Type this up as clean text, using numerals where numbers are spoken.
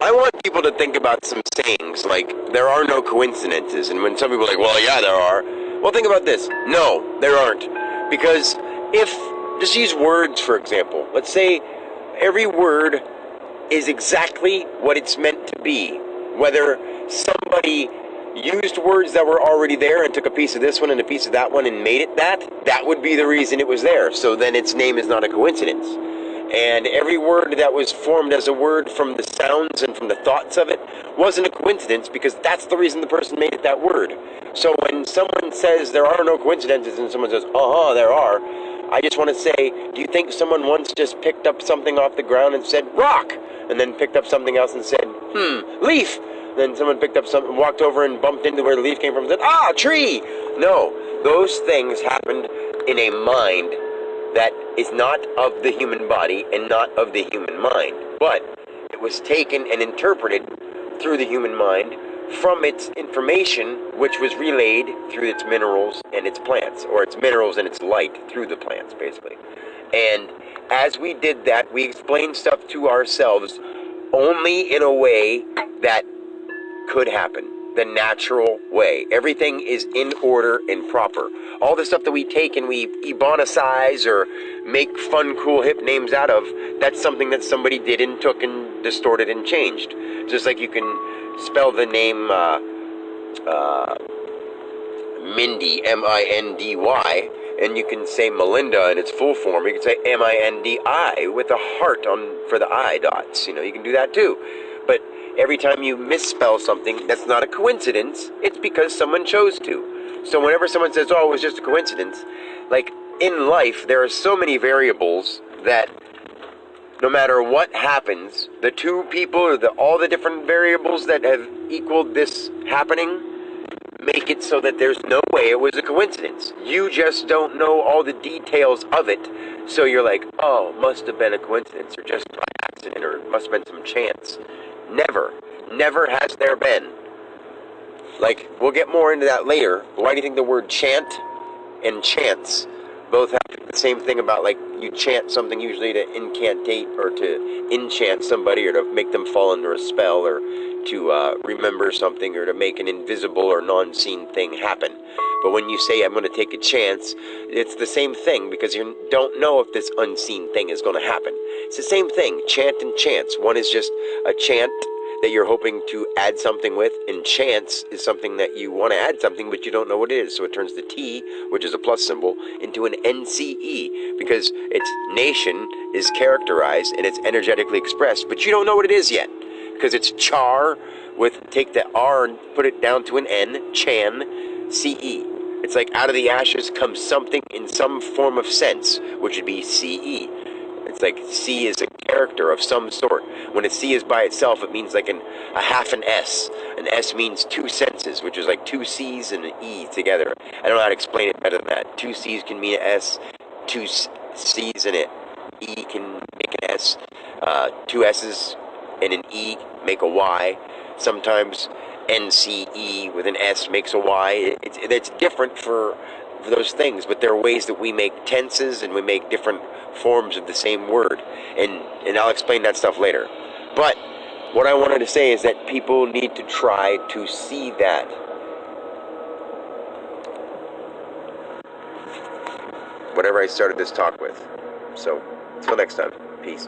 I want people to think about some sayings like, there are no coincidences. And when some people are like, well, yeah, there are. Well, think about this. No, there aren't. Because if, just use words, for example. Let's say every word is exactly what it's meant to be. Whether somebody used words that were already there and took a piece of this one and a piece of that one and made it that would be the reason it was there. So then its name is not a coincidence. And every word that was formed as a word from the sounds and from the thoughts of it wasn't a coincidence, because that's the reason the person made it that word. So when someone says there are no coincidences and someone says, there are, I just want to say, do you think someone once just picked up something off the ground and said, rock? And then picked up something else and said, leaf? Then someone picked up something, walked over and bumped into where the leaf came from and said, tree? No, those things happened in a mind that is not of the human body and not of the human mind. But it was taken and interpreted through the human mind from its information, which was relayed through its minerals and its plants, or its minerals and its light through the plants, basically. And as we did that, we explained stuff to ourselves only in a way that could happen. The natural way. Everything is in order and proper. All the stuff that we take and we ebonicize or make fun, cool, hip names out of, that's something that somebody did and took and distorted and changed. Just like you can spell the name Mindy, M-I-N-D-Y, and you can say Melinda in its full form. You can say M-I-N-D-I with a heart for the I dots. You can do that too. But every time you misspell something, that's not a coincidence. It's because someone chose to. So whenever someone says, it was just a coincidence, like in life, there are so many variables that no matter what happens, the two people or all the different variables that have equaled this happening make it so that there's no way it was a coincidence. You just don't know all the details of it. So you're like, must have been a coincidence, or just by accident, or it must have been some chance. Never has there been. Like, we'll get more into that later. Why do you think the word chant and chance both have the same thing about, like, you chant something usually to incantate or to enchant somebody or to make them fall under a spell or to remember something or to make an invisible or non-seen thing happen. But when you say, I'm going to take a chance, it's the same thing, because you don't know if this unseen thing is going to happen. It's the same thing, chant and chance. One is just a chant that you're hoping to add something with, and chance is something that you want to add something, but you don't know what it is. So it turns the T, which is a plus symbol, into an NCE, because its nation is characterized and it's energetically expressed, but you don't know what it is yet, because it's char take the R and put it down to an N, chan, CE. It's like out of the ashes comes something in some form of sense, which would be CE. It's like C is a character of some sort. When a C is by itself, it means like a half an S. An S means two senses, which is like two C's and an E together. I don't know how to explain it better than that. Two C's can mean an S, two C's and an E can make an S. Two S's and an E make a Y. Sometimes NCE with an S makes a Y. It's different for those things, but there are ways that we make tenses and we make different forms of the same word, and I'll explain that stuff later. But what I wanted to say is that people need to try to see that. Whatever I started this talk with. So, until next time, peace.